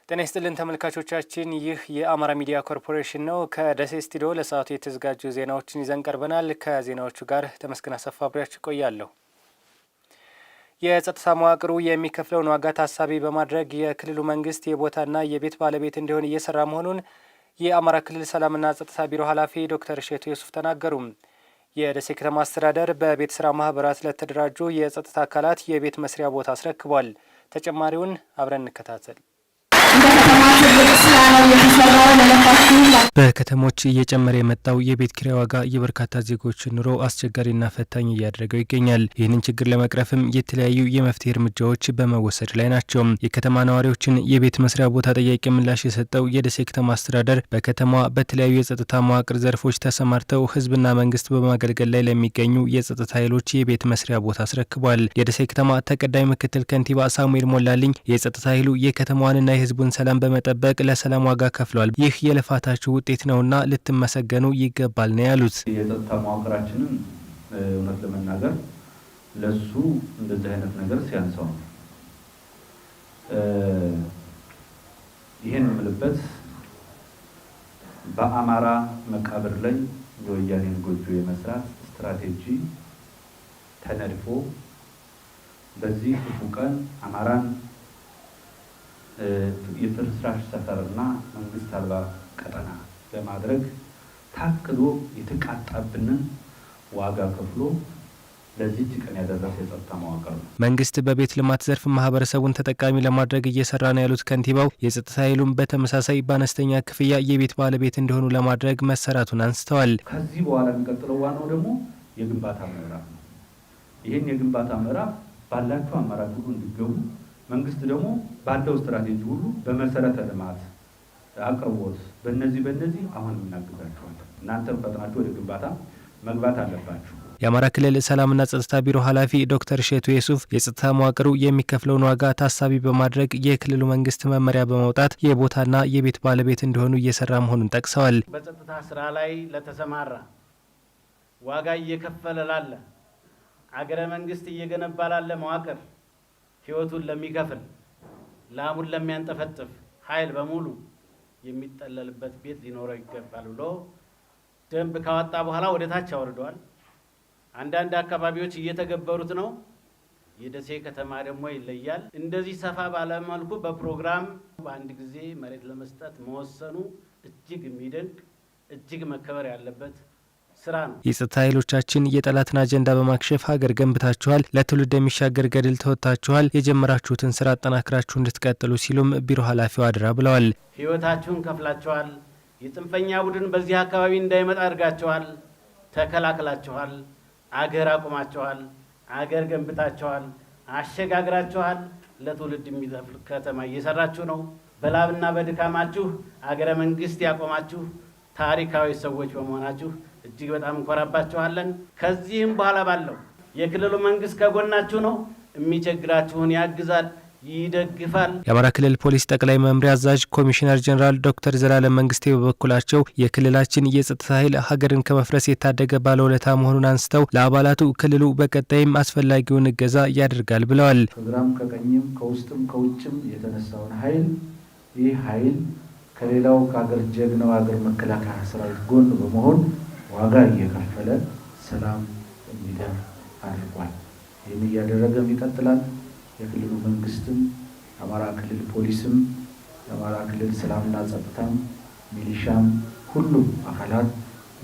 ጤና ይስጥልን ተመልካቾቻችን፣ ይህ የአማራ ሚዲያ ኮርፖሬሽን ነው። ከደሴ ስቱዲዮ ለሰዓቱ የተዘጋጁ ዜናዎችን ይዘን ቀርበናል። ከዜናዎቹ ጋር ተመስገን አሰፋ አብሬያችሁ ቆያለሁ። የጸጥታ መዋቅሩ የሚከፍለውን ዋጋ ታሳቢ በማድረግ የክልሉ መንግስት የቦታና የቤት ባለቤት እንዲሆን እየሰራ መሆኑን የአማራ ክልል ሰላምና ጸጥታ ቢሮ ኃላፊ ዶክተር እሸቱ ዩሱፍ ተናገሩ። የደሴ ከተማ አስተዳደር በቤት ስራ ማህበራት ለተደራጁ የጸጥታ አካላት የቤት መስሪያ ቦታ አስረክቧል። ተጨማሪውን አብረን እንከታተል። በከተሞች እየጨመረ የመጣው የቤት ኪራይ ዋጋ የበርካታ ዜጎችን ኑሮ አስቸጋሪና ፈታኝ እያደረገው ይገኛል። ይህንን ችግር ለመቅረፍም የተለያዩ የመፍትሄ እርምጃዎች በመወሰድ ላይ ናቸው። የከተማ ነዋሪዎችን የቤት መስሪያ ቦታ ጠያቂ ምላሽ የሰጠው የደሴ ከተማ አስተዳደር በከተማዋ በተለያዩ የጸጥታ መዋቅር ዘርፎች ተሰማርተው ህዝብና መንግስት በማገልገል ላይ ለሚገኙ የጸጥታ ኃይሎች የቤት መስሪያ ቦታ አስረክቧል። የደሴ ከተማ ተቀዳሚ ምክትል ከንቲባ ሳሙኤል ሞላልኝ የጸጥታ ኃይሉ የከተማዋንና የህዝቡን ሰላም በመጠበቅ ለሰላም ዋጋ ከፍሏል። ይህ የልፋታችሁ ውጤት ነውና ልትመሰገኑ ይገባል ነው ያሉት። የጸጥታ መዋቅራችንን እውነት ለመናገር ለሱ እንደዚህ አይነት ነገር ሲያንሰው ነው። ይህን የምልበት በአማራ መቃብር ላይ የወያኔን ጎጆ የመስራት ስትራቴጂ ተነድፎ በዚህ ክፉ ቀን አማራን የፍርስራሽ ሰፈርና መንግስት አልባ ቀጠና ለማድረግ ታቅዶ የተቃጣብንን ዋጋ ከፍሎ ለዚህ ቀን ያደረሰ የጸጥታ መዋቅር ነው። መንግስት በቤት ልማት ዘርፍ ማህበረሰቡን ተጠቃሚ ለማድረግ እየሰራ ነው ያሉት ከንቲባው የጸጥታ ኃይሉም በተመሳሳይ በአነስተኛ ክፍያ የቤት ባለቤት እንዲሆኑ ለማድረግ መሰራቱን አንስተዋል። ከዚህ በኋላ የሚቀጥለው ዋናው ደግሞ የግንባታ ምዕራፍ ነው። ይህን የግንባታ ምዕራፍ ባላችሁ አማራጭ ሁሉ እንዲገቡ መንግስት ደግሞ ባለው ስትራቴጂ ሁሉ በመሰረተ ልማት አቅርቦት በእነዚህ አሁን እናግዛችኋለን። እናንተም ፈጥናችሁ ወደ ግንባታ መግባት አለባችሁ። የአማራ ክልል ሰላምና ጸጥታ ቢሮ ኃላፊ ዶክተር እሸቱ ዩሱፍ የጸጥታ መዋቅሩ የሚከፍለውን ዋጋ ታሳቢ በማድረግ የክልሉ መንግስት መመሪያ በማውጣት የቦታና የቤት ባለቤት እንዲሆኑ እየሰራ መሆኑን ጠቅሰዋል። በጸጥታ ስራ ላይ ለተሰማራ ዋጋ እየከፈለ ላለ አገረ መንግስት እየገነባ ላለ መዋቅር ህይወቱን ለሚከፍል ላሙን ለሚያንጠፈጥፍ ኃይል በሙሉ የሚጠለልበት ቤት ሊኖረው ይገባል ብሎ ደንብ ካወጣ በኋላ ወደ ታች አወርደዋል። አንዳንድ አካባቢዎች እየተገበሩት ነው። የደሴ ከተማ ደግሞ ይለያል። እንደዚህ ሰፋ ባለ መልኩ በፕሮግራም በአንድ ጊዜ መሬት ለመስጠት መወሰኑ እጅግ የሚደንቅ እጅግ መከበር ያለበት ስራ ነው። የጸጥታ ኃይሎቻችን የጠላትን አጀንዳ በማክሸፍ ሀገር ገንብታችኋል፣ ለትውልድ የሚሻገር ገድል ተወጥታችኋል፣ የጀመራችሁትን ስራ አጠናክራችሁ እንድትቀጥሉ ሲሉም ቢሮ ኃላፊው አድራ ብለዋል። ህይወታችሁን ከፍላችኋል። የጽንፈኛ ቡድን በዚህ አካባቢ እንዳይመጣ አድርጋችኋል፣ ተከላክላችኋል፣ አገር አቁማችኋል፣ አገር ገንብታችኋል፣ አሸጋግራችኋል። ለትውልድ የሚተርፍ ከተማ እየሰራችሁ ነው። በላብና በድካማችሁ አገረ መንግስት ያቆማችሁ ታሪካዊ ሰዎች በመሆናችሁ እጅግ በጣም እንኮራባችኋለን። ከዚህም በኋላ ባለው የክልሉ መንግስት ከጎናችሁ ነው። የሚቸግራችሁን ያግዛል፣ ይደግፋል። የአማራ ክልል ፖሊስ ጠቅላይ መምሪያ አዛዥ ኮሚሽነር ጀነራል ዶክተር ዘላለም መንግስቴ በበኩላቸው የክልላችን የጸጥታ ኃይል ሀገርን ከመፍረስ የታደገ ባለውለታ መሆኑን አንስተው ለአባላቱ ክልሉ በቀጣይም አስፈላጊውን እገዛ ያደርጋል ብለዋል። ከግራም ከቀኝም ከውስጥም ከውጭም የተነሳውን ኃይል ይህ ኃይል ከሌላው ከሀገር ጀግናው ሀገር መከላከያ ሰራዊት ጎን በመሆን ዋጋ እየከፈለ ሰላም እንዲደር አድርጓል። ይህን እያደረገም ይቀጥላል። የክልሉ መንግስትም የአማራ ክልል ፖሊስም የአማራ ክልል ሰላምና ጸጥታም ሚሊሻም ሁሉም አካላት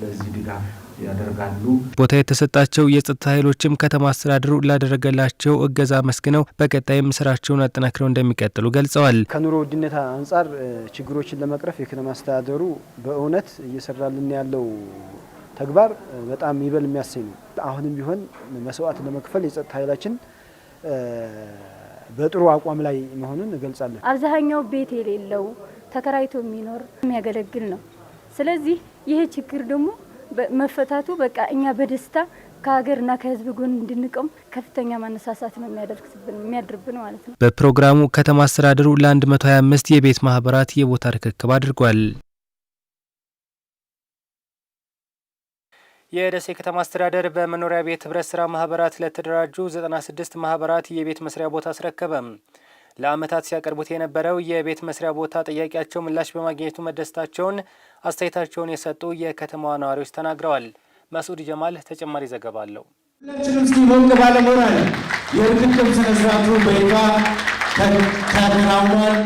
ለዚህ ድጋፍ ያደርጋሉ። ቦታ የተሰጣቸው የጸጥታ ኃይሎችም ከተማ አስተዳደሩ ላደረገላቸው እገዛ መስግነው በቀጣይም ስራቸውን አጠናክረው እንደሚቀጥሉ ገልጸዋል። ከኑሮ ውድነት አንጻር ችግሮችን ለመቅረፍ የከተማ አስተዳደሩ በእውነት እየሰራልን ያለው ተግባር በጣም ይበል የሚያሰኝ ነው። አሁንም ቢሆን መስዋዕት ለመክፈል የጸጥታ ኃይላችን በጥሩ አቋም ላይ መሆኑን እገልጻለሁ። አብዛኛው ቤት የሌለው ተከራይቶ የሚኖር የሚያገለግል ነው። ስለዚህ ይሄ ችግር ደግሞ መፈታቱ በቃ እኛ በደስታ ከሀገርና ከህዝብ ጎን እንድንቆም ከፍተኛ ማነሳሳት ነው የሚያድርብን ማለት ነው። በፕሮግራሙ ከተማ አስተዳደሩ ለ125 የቤት ማህበራት የቦታ ርክክብ አድርጓል። የደሴ ከተማ አስተዳደር በመኖሪያ ቤት ህብረት ስራ ማህበራት ለተደራጁ 96 ማህበራት የቤት መስሪያ ቦታ አስረከበ። ለዓመታት ሲያቀርቡት የነበረው የቤት መስሪያ ቦታ ጥያቄያቸው ምላሽ በማግኘቱ መደሰታቸውን አስተያየታቸውን የሰጡ የከተማዋ ነዋሪዎች ተናግረዋል። መስዑድ ጀማል ተጨማሪ ዘገባ አለው። ሁላችንም እስኪ ሞቅ ባለ ሞራል የርክክብ ስነ ስርዓቱ በይፋ ተከናውኗል።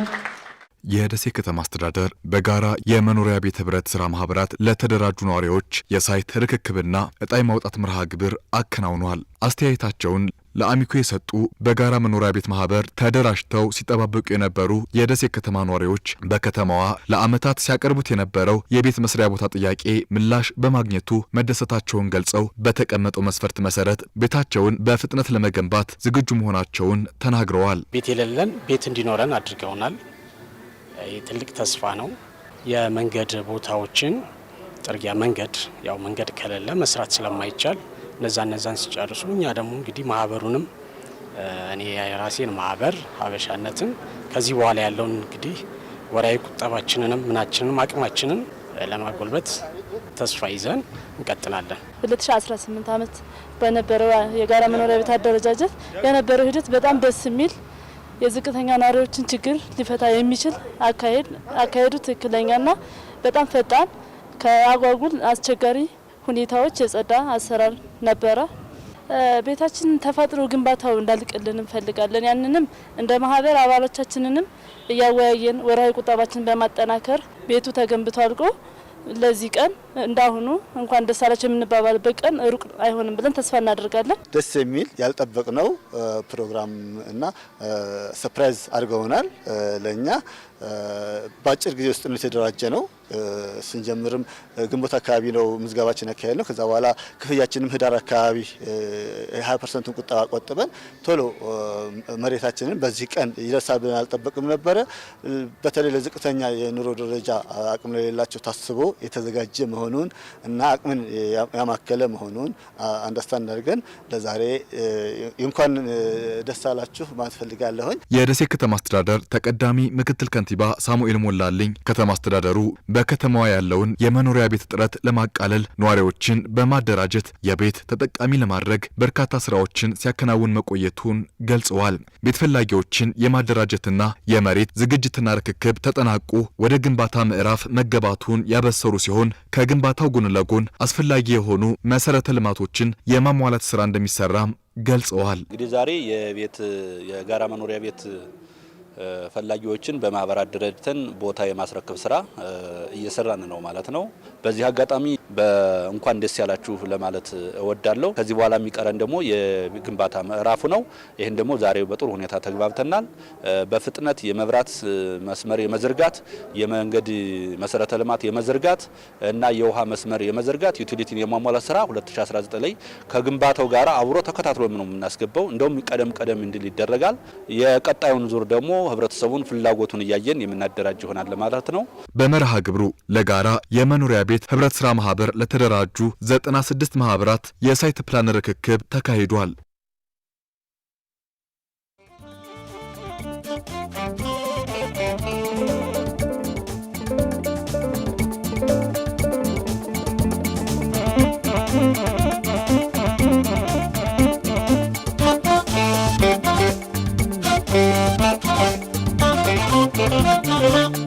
የደሴ ከተማ አስተዳደር በጋራ የመኖሪያ ቤት ህብረት ስራ ማህበራት ለተደራጁ ነዋሪዎች የሳይት ርክክብና ዕጣ ማውጣት መርሃ ግብር አከናውኗል። አስተያየታቸውን ለአሚኮ የሰጡ በጋራ መኖሪያ ቤት ማህበር ተደራጅተው ሲጠባበቁ የነበሩ የደሴ ከተማ ነዋሪዎች በከተማዋ ለዓመታት ሲያቀርቡት የነበረው የቤት መስሪያ ቦታ ጥያቄ ምላሽ በማግኘቱ መደሰታቸውን ገልጸው በተቀመጠው መስፈርት መሰረት ቤታቸውን በፍጥነት ለመገንባት ዝግጁ መሆናቸውን ተናግረዋል። ቤት የሌለን ቤት እንዲኖረን አድርገውናል። ትልቅ ተስፋ ነው። የመንገድ ቦታዎችን ጥርጊያ መንገድ ከሌለ መስራት ስለማይቻል እነዛን ሲጨርሱ እኛ ደግሞ እንግዲህ ማህበሩንም እኔ የራሴን ማህበር ሀበሻነትን ከዚህ በኋላ ያለውን እንግዲህ ወራዊ ቁጠባችንንም ምናችንንም አቅማችንን ለማጎልበት ተስፋ ይዘን እንቀጥላለን። 2018 ዓመት በነበረው የጋራ መኖሪያ ቤት አደረጃጀት የነበረው ሂደት በጣም ደስ የሚል የዝቅተኛ ነዋሪዎችን ችግር ሊፈታ የሚችል አካሄዱ ትክክለኛና በጣም ፈጣን ከአጓጉል አስቸጋሪ ሁኔታዎች የጸዳ አሰራር ነበረ። ቤታችን ተፈጥሮ ግንባታው እንዳልቅልን እንፈልጋለን። ያንንም እንደ ማህበር አባሎቻችንንም እያወያየን ወራዊ ቁጠባችን በማጠናከር ቤቱ ተገንብቶ አልቆ ለዚህ ቀን እንዳሁኑ እንኳን ደስ አላችሁ የምንባባልበት ቀን ሩቅ አይሆንም ብለን ተስፋ እናደርጋለን። ደስ የሚል ያልጠበቅነው ፕሮግራም እና ሰርፕራይዝ አድርገውናል። ለኛ በአጭር ጊዜ ውስጥ ነው የተደራጀ ነው። ስንጀምርም ግንቦት አካባቢ ነው ምዝገባችን ያካሄድ ነው። ከዛ በኋላ ክፍያችንም ህዳር አካባቢ 20% ቁጠባ ቆጥበን ቶሎ መሬታችንን በዚህ ቀን ይደርሳል ብለን አልጠበቅም ነበረ። በተለይ ለዝቅተኛ የኑሮ ደረጃ አቅም ለሌላቸው ታስቦ የተዘጋጀ መሆኑን እና አቅምን ያማከለ መሆኑን አንደርስታንድ አድርገን ለዛሬ እንኳን ደስ አላችሁ ማለት ፈልጋለሁ። የደሴ ከተማ አስተዳደር ተቀዳሚ ምክትል ከንቲባ ሳሙኤል ሞላልኝ ከተማ አስተዳደሩ በከተማዋ ያለውን የመኖሪያ ቤት እጥረት ለማቃለል ነዋሪዎችን በማደራጀት የቤት ተጠቃሚ ለማድረግ በርካታ ስራዎችን ሲያከናውን መቆየቱን ገልጸዋል። ቤት ፈላጊዎችን የማደራጀትና የመሬት ዝግጅትና ርክክብ ተጠናቆ ወደ ግንባታ ምዕራፍ መገባቱን ያበሰሩ ሲሆን ከግንባታው ጎን ለጎን አስፈላጊ የሆኑ መሰረተ ልማቶችን የማሟላት ስራ እንደሚሰራም ገልጸዋል። እንግዲህ ዛሬ የጋራ መኖሪያ ቤት ፈላጊዎችን በማህበር አደረጅተን ቦታ የማስረከብ ስራ እየሰራን ነው ማለት ነው። በዚህ አጋጣሚ እንኳን ደስ ያላችሁ ለማለት እወዳለሁ። ከዚህ በኋላ የሚቀረን ደግሞ የግንባታ ምዕራፉ ነው። ይህን ደግሞ ዛሬ በጥሩ ሁኔታ ተግባብተናል። በፍጥነት የመብራት መስመር የመዘርጋት፣ የመንገድ መሰረተ ልማት የመዘርጋት እና የውሃ መስመር የመዘርጋት ዩቲሊቲን የማሟላት ስራ 2019 ላይ ከግንባታው ጋር አብሮ ተከታትሎ ነው የምናስገባው። እንደውም ቀደም እንዲል ይደረጋል። የቀጣዩን ዙር ደግሞ ህብረተሰቡን ፍላጎቱን እያየን የምናደራጅ ይሆናል ማለት ነው። በመርሃ ግብሩ ለጋራ የመኖሪያ ቤት ህብረት ስራ ማህበር ለተደራጁ 96 ማህበራት የሳይት ፕላን ርክክብ ተካሂዷል። Thank you.